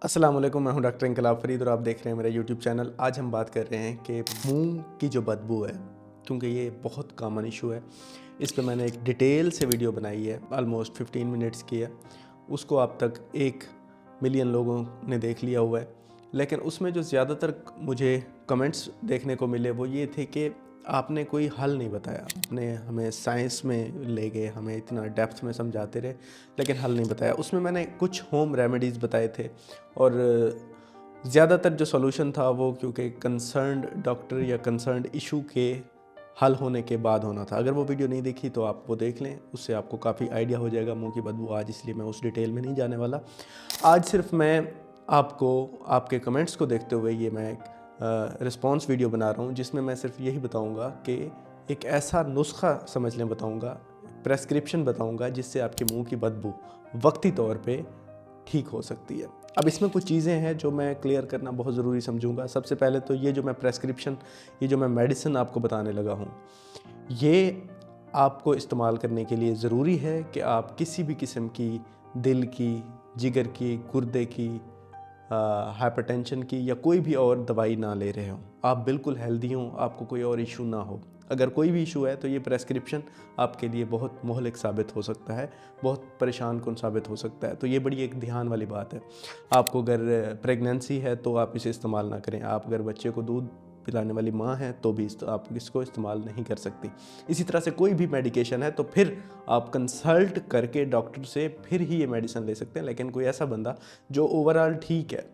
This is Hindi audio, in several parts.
अस्सलाम वालेकुम, मैं हूं डॉक्टर इंकलाब फरीद और आप देख रहे हैं मेरा यूट्यूब चैनल। आज हम बात कर रहे हैं कि मुंह की जो बदबू है, क्योंकि ये बहुत कॉमन इशू है। इस पे मैंने एक डिटेल से वीडियो बनाई है, ऑलमोस्ट 15 मिनट्स की है। उसको अब तक 1 मिलियन लोगों ने देख लिया हुआ है। लेकिन उसमें जो ज़्यादातर मुझे कमेंट्स देखने को मिले वो ये थे कि आपने कोई हल नहीं बताया। आपने हमें साइंस में ले गए, हमें इतना डेप्थ में समझाते रहे, लेकिन हल नहीं बताया। उसमें मैंने कुछ होम रेमेडीज़ बताए थे और ज़्यादातर जो सॉल्यूशन था वो क्योंकि कंसर्न्ड डॉक्टर या कंसर्न्ड इशू के हल होने के बाद होना था। अगर वो वीडियो नहीं देखी तो आप वो देख लें, उससे आपको काफ़ी आइडिया हो जाएगा मुंह की बदबू। आज इसलिए मैं उस डिटेल में नहीं जाने वाला। आज सिर्फ मैं आपको आपके कमेंट्स को देखते हुए ये मैं एक रिस्पॉन्स वीडियो बना रहा हूँ, जिसमें मैं सिर्फ यही बताऊँगा कि एक ऐसा नुस्खा समझ लें बताऊँगा, प्रेस्क्रिप्शन बताऊँगा जिससे आपके मुंह की बदबू वक्ती तौर पे ठीक हो सकती है। अब इसमें कुछ चीज़ें हैं जो मैं क्लियर करना बहुत ज़रूरी समझूंगा। सबसे पहले तो ये जो मैं प्रेस्क्रिप्शन, ये जो मैं मेडिसिन आपको बताने लगा हूँ, ये आपको इस्तेमाल करने के लिए ज़रूरी है कि आप किसी भी किस्म की दिल की, जिगर की, गुर्दे की, हाइपरटेंशन की या कोई भी और दवाई ना ले रहे हों। आप बिल्कुल हेल्दी हों, आपको कोई और इशू ना हो। अगर कोई भी इशू है तो ये प्रेस्क्रिप्शन आपके लिए बहुत मुहलिक साबित हो सकता है, बहुत परेशान कुन साबित हो सकता है। तो ये बड़ी एक ध्यान वाली बात है। आपको अगर प्रेगनेंसी है तो आप इसे इस्तेमाल ना करें। आप अगर बच्चे को दूध पिलाने वाली माँ है तो भी आप इसको इस्तेमाल नहीं कर सकती। इसी तरह से कोई भी मेडिकेशन है तो फिर आप कंसल्ट करके डॉक्टर से फिर ही ये मेडिसिन ले सकते हैं। लेकिन कोई ऐसा बंदा जो ओवरऑल ठीक है,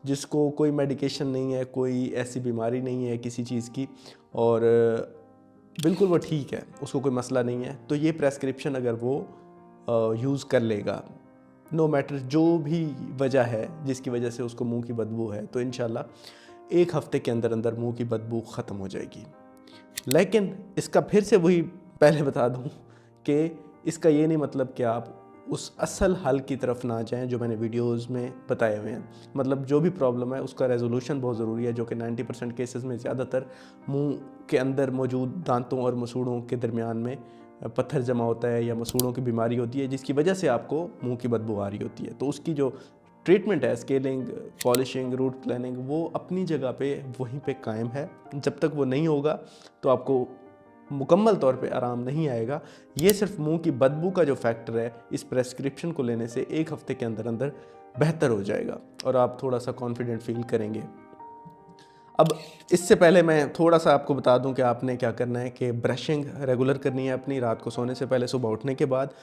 जिसको कोई मेडिकेशन नहीं है, कोई ऐसी बीमारी नहीं है किसी चीज़ की, और बिल्कुल वो ठीक है, उसको कोई मसला नहीं है, तो ये प्रेस्क्रिप्शन अगर वो यूज़ कर लेगा, नो मैटर जो भी वजह है जिसकी वजह से उसको मुंह की बदबू है, तो इंशाल्लाह 1 हफ़्ते के अंदर अंदर मुंह की बदबू ख़त्म हो जाएगी। लेकिन इसका फिर से वही पहले बता दूं कि इसका ये नहीं मतलब कि आप उस असल हल की तरफ ना जाएं जो मैंने वीडियोस में बताए हुए हैं। मतलब जो भी प्रॉब्लम है उसका रेजोल्यूशन बहुत ज़रूरी है, जो कि 90% केसेस में ज़्यादातर मुंह के अंदर मौजूद दांतों और मसूड़ों के दरमियान में पत्थर जमा होता है या मसूड़ों की बीमारी होती है, जिसकी वजह से आपको मुंह की बदबू आ रही होती है। तो उसकी जो ट्रीटमेंट है, स्केलिंग, पॉलिशिंग, रूट प्लानिंग, वो अपनी जगह पे वहीं पे कायम है। जब तक वो नहीं होगा तो आपको मुकम्मल तौर पे आराम नहीं आएगा। ये सिर्फ मुंह की बदबू का जो फैक्टर है, इस प्रेस्क्रिप्शन को लेने से 1 हफ़्ते के अंदर अंदर बेहतर हो जाएगा और आप थोड़ा सा कॉन्फिडेंट फील करेंगे। अब इससे पहले मैं थोड़ा सा आपको बता दूं कि आपने क्या करना है कि ब्रशिंग रेगुलर करनी है अपनी, रात को सोने से पहले, सुबह उठने के बाद,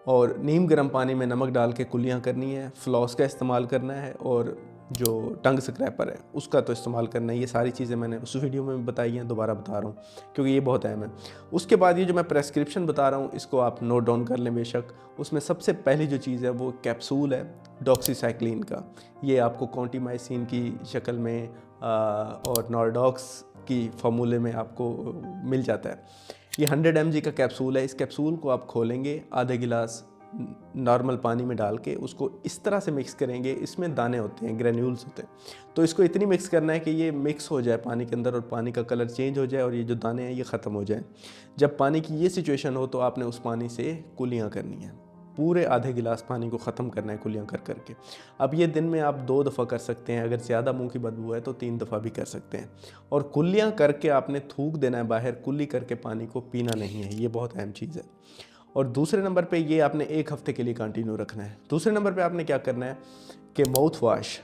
और नीम गर्म पानी में नमक डाल के कुल्लियाँ करनी है। फ्लॉस का इस्तेमाल करना है और जो टंग स्क्रैपर है उसका तो इस्तेमाल करना है। ये सारी चीज़ें मैंने उस वीडियो में बताई हैं, दोबारा बता रहा हूँ क्योंकि ये बहुत अहम है। उसके बाद ये जो मैं प्रेस्क्रिप्शन बता रहा हूँ इसको आप नोट डाउन कर लें बेशक। उसमें सबसे पहली जो चीज़ है वो कैप्सूल है डॉक्सीसाइक्लिन का। ये आपको कॉन्टीमाइसिन की शक्ल में और नॉर्डॉक्स की फार्मूले में आपको मिल जाता है। ये 100 mg का कैप्सूल है। इस कैप्सूल को आप खोलेंगे, आधे गिलास नॉर्मल पानी में डाल के उसको इस तरह से मिक्स करेंगे। इसमें दाने होते हैं, ग्रेन्यूल्स होते हैं, तो इसको इतनी मिक्स करना है कि ये मिक्स हो जाए पानी के अंदर और पानी का कलर चेंज हो जाए और ये जो दाने हैं ये ख़त्म हो जाए। जब पानी की ये सिचुएशन हो तो आपने उस पानी से कुल्लियाँ करनी है। पूरे आधे गिलास पानी को ख़त्म करना है कुल्लियाँ कर करके। अब ये दिन में आप 2 दफ़ा कर सकते हैं, अगर ज़्यादा मुंह की बदबू है तो 3 दफ़ा भी कर सकते हैं। और कुल्लियाँ करके आपने थूक देना है बाहर, कुल्ली करके पानी को पीना नहीं है। ये बहुत अहम चीज़ है। और दूसरे नंबर पे ये आपने 1 हफ़्ते के लिए कंटिन्यू रखना है। दूसरे नंबर पे आपने क्या करना है कि माउथ वाश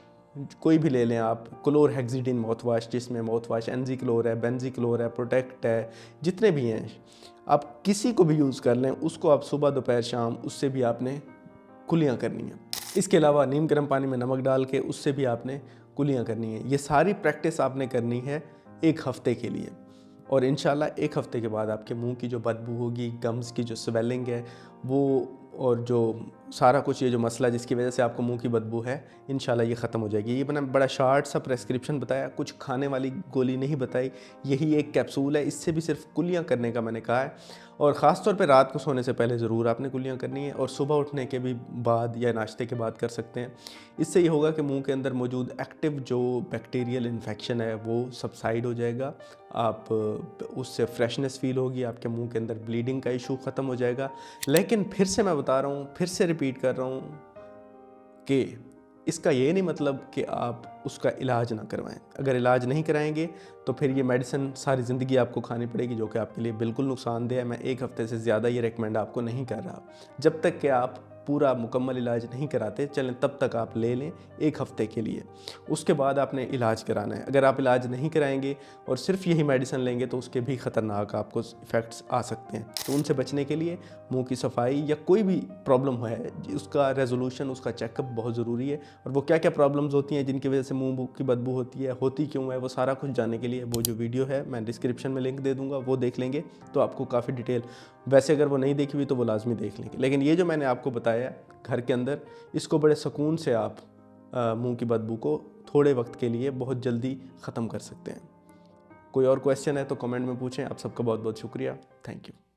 कोई भी ले लें आप, क्लोरहेक्सिडिन माउथ वाश, जिसमें माउथ वाश एनजी-क्लोर है, बेंजी-क्लोर है, प्रोटेक्ट है, जितने भी हैं आप किसी को भी यूज़ कर लें। उसको आप सुबह दोपहर शाम उससे भी आपने कुल्लियाँ करनी है। इसके अलावा नीम गर्म पानी में नमक डाल के उससे भी आपने कुल्लियाँ करनी है। ये सारी प्रैक्टिस आपने करनी है 1 हफ़्ते के लिए और इंशाल्लाह 1 हफ़्ते के बाद आपके मुंह की जो बदबू होगी, गम्स की जो स्वेलिंग है वो, और जो सारा कुछ ये जो मसला जिसकी वजह से आपको मुंह की बदबू है, इंशाल्लाह ये ख़त्म हो जाएगी। ये मैंने बड़ा शार्ट सा प्रेस्क्रिप्शन बताया, कुछ खाने वाली गोली नहीं बताई। यही एक कैप्सूल है, इससे भी सिर्फ कुल्लियाँ करने का मैंने कहा है। और ख़ास तौर पे रात को सोने से पहले ज़रूर आपने कुल्लियाँ करनी है और सुबह उठने के भी बाद या नाश्ते के बाद कर सकते हैं। इससे ये होगा कि मुंह के अंदर मौजूद एक्टिव जो बैक्टीरियल इन्फेक्शन है वो सबसाइड हो जाएगा। आप उससे फ्रेशनेस फील होगी, आपके मुंह के अंदर ब्लीडिंग का इशू ख़त्म हो जाएगा। लेकिन फिर से मैं बता रहा हूँ, फिर से रिपीट कर रहा हूँ कि इसका ये नहीं मतलब कि आप उसका इलाज ना करवाएं। अगर इलाज नहीं कराएंगे तो फिर ये मेडिसिन सारी ज़िंदगी आपको खानी पड़ेगी, जो कि आपके लिए बिल्कुल नुकसानदेह है। मैं 1 हफ़्ते से ज़्यादा ये रेकमेंड आपको नहीं कर रहा। जब तक कि आप पूरा मुकम्मल इलाज नहीं कराते चलें, तब तक आप ले लें 1 हफ़्ते के लिए। उसके बाद आपने इलाज कराना है। अगर आप इलाज नहीं कराएंगे और सिर्फ यही मेडिसिन लेंगे तो उसके भी ख़तरनाक आपको इफ़ेक्ट्स आ सकते हैं। तो उनसे बचने के लिए मुंह की सफाई या कोई भी प्रॉब्लम है उसका रेजोल्यूशन, उसका चेकअप बहुत ज़रूरी है। और वो क्या क्या प्रॉब्लम्स होती हैं जिनकी वजह से मुंह की बदबू होती है, होती क्यों है, वो सारा कुछ जानने के लिए वो जो वीडियो है मैं डिस्क्रिप्शन में लिंक दे दूँगा, वो देख लेंगे तो आपको काफ़ी डिटेल। वैसे अगर वो नहीं देखी हुई तो वो लाजमी देख लेंगे। लेकिन ये जो मैंने आपको बताया घर के अंदर, इसको बड़े सुकून से आप मुंह की बदबू को थोड़े वक्त के लिए बहुत जल्दी ख़त्म कर सकते हैं। कोई और क्वेश्चन है तो कमेंट में पूछें। आप सबका बहुत बहुत शुक्रिया। Thank you.